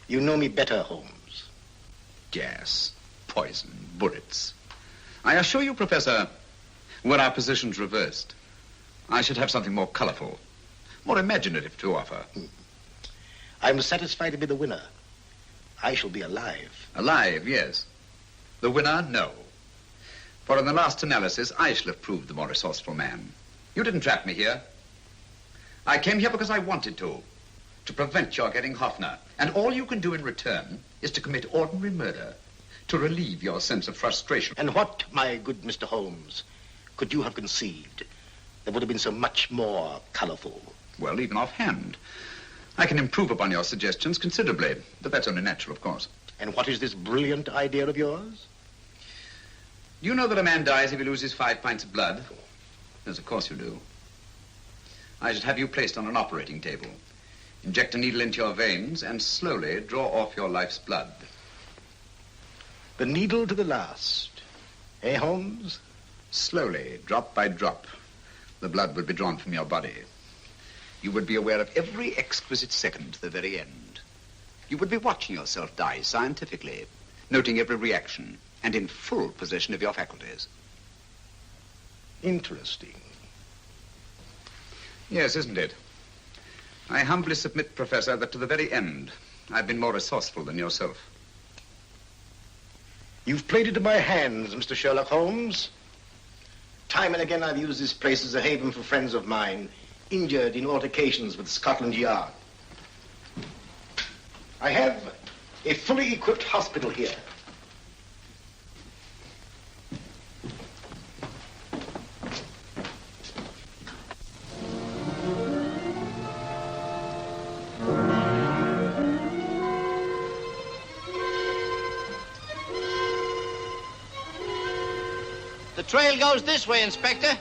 You know me better, Holmes. Gas, poison, bullets. I assure you, Professor, were our positions reversed, I should have something more colorful, more imaginative to offer. I'm satisfied to be the winner. I shall be alive. Alive, yes. The winner, no. For in the last analysis, I shall have proved the more resourceful man. You didn't trap me here. I came here because I wanted to prevent your getting Hoffner. And all you can do in return is to commit ordinary murder, to relieve your sense of frustration. And what, my good Mr. Holmes, could you have conceived that would have been so much more colorful? Well, even offhand, I can improve upon your suggestions considerably, but that's only natural, of course. And what is this brilliant idea of yours? You know that a man dies if he loses 5 pints of blood? Yes, of course you do. I should have you placed on an operating table, inject a needle into your veins, and slowly draw off your life's blood. The needle to the last. Eh, Holmes? Slowly, drop by drop, the blood would be drawn from your body. You would be aware of every exquisite second to the very end. You would be watching yourself die scientifically, noting every reaction, and in full possession of your faculties. Interesting. Yes, isn't it? I humbly submit, Professor, that to the very end, I've been more resourceful than yourself. You've played into my hands, Mr. Sherlock Holmes. Time and again I've used this place as a haven for friends of mine, injured in altercations with Scotland Yard. I have a fully equipped hospital here. The trail goes this way, Inspector.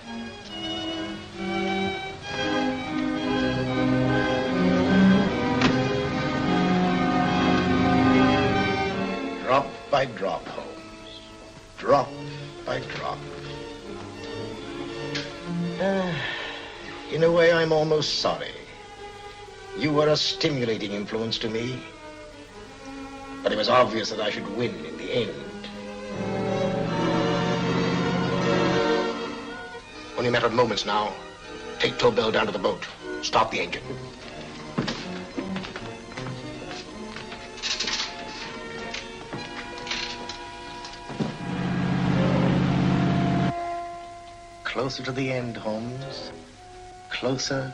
Drop by drop, Holmes. Drop by drop. In a way, I'm almost sorry. You were a stimulating influence to me. But it was obvious that I should win in the end. Only a matter of moments now. Take Tobel down to the boat. Stop the engine. Closer to the end, Holmes. Closer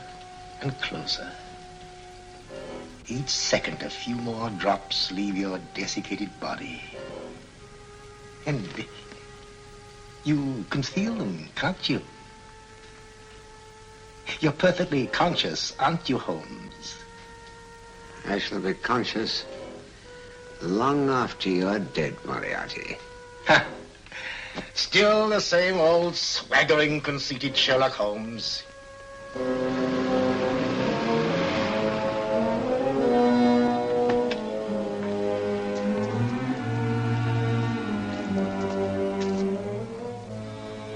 and closer. Each second, a few more drops leave your desiccated body. And you can feel them, can't you? You're perfectly conscious, aren't you, Holmes? I shall be conscious long after you're dead, Moriarty. Ha! Still the same old swaggering, conceited Sherlock Holmes.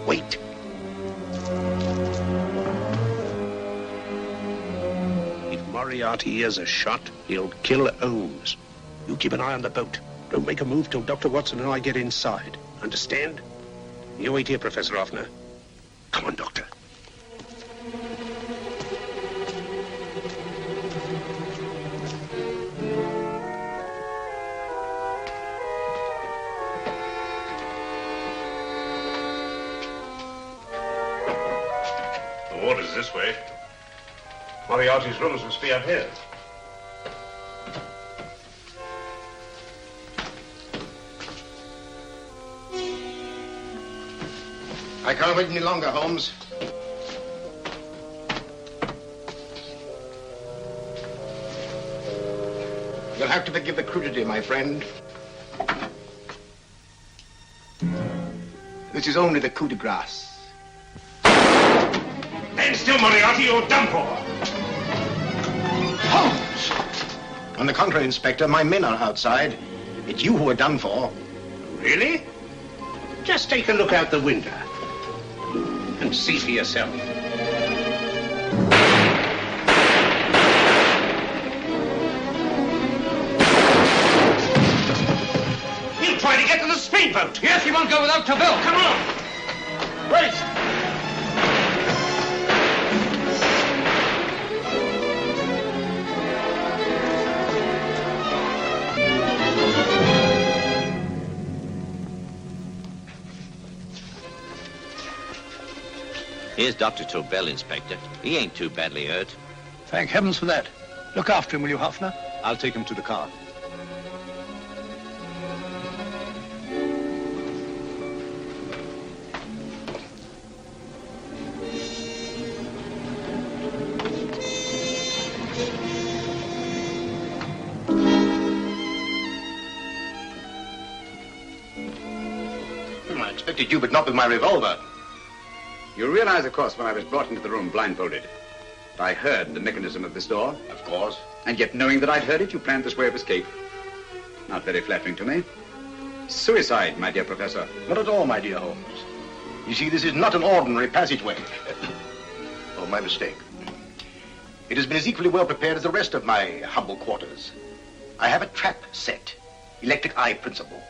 Wait. If Moriarty hears a shot, he'll kill Holmes. You keep an eye on the boat. Don't make a move till Dr. Watson and I get inside. Understand? You wait here, Professor Hoffner. Come on, Doctor. The water's this way. Moriarty's rooms must be out here. I can't wait any longer, Holmes. You'll have to forgive the crudity, my friend. This is only the coup de grace. Stand still, Moriarty, you're done for. Holmes! On the contrary, Inspector, my men are outside. It's you who are done for. Really? Just take a look out the window and see for yourself. He'll try to get to the speedboat. Yes, he won't go without Tobel. Come on. Wait. Here's Dr. Tobel, Inspector. He ain't too badly hurt. Thank heavens for that. Look after him, will you, Hoffner? I'll take him to the car. I expected you, but not with my revolver. You realize, of course, when I was brought into the room blindfolded, that I heard the mechanism of this door? Of course. And yet, knowing that I'd heard it, you planned this way of escape. Not very flattering to me. Suicide, my dear Professor. Not at all, my dear Holmes. You see, this is not an ordinary passageway. Oh, my mistake. It has been as equally well prepared as the rest of my humble quarters. I have a trap set, electric eye principle.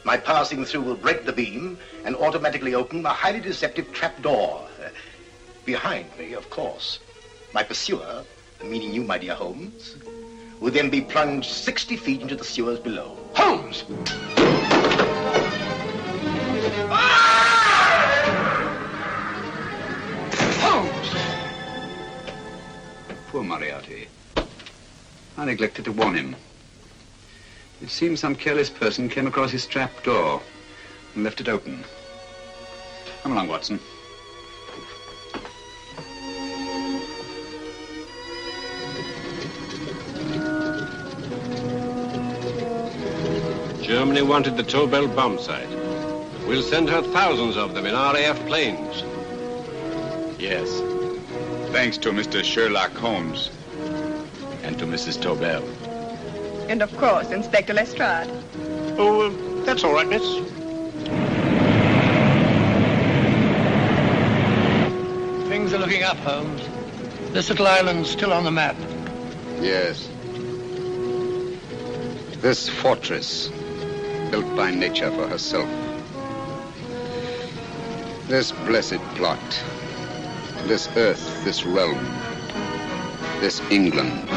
My passing through will break the beam and automatically open a highly deceptive trap door. Behind me, of course, my pursuer, meaning you, my dear Holmes, will then be plunged 60 feet into the sewers below. Holmes! Holmes! Poor Moriarty. I neglected to warn him. It seems some careless person came across his trap door and left it open. Come along, Watson. Germany wanted the Tobel bomb site. We'll send her thousands of them in RAF planes. Yes. Thanks to Mr. Sherlock Holmes and to Mrs. Tobel. And of course, Inspector Lestrade. Oh, that's all right, miss. Things are looking up, Holmes. This little island's still on the map. Yes. This fortress, built by nature for herself. This blessed plot. This earth, this realm. This England.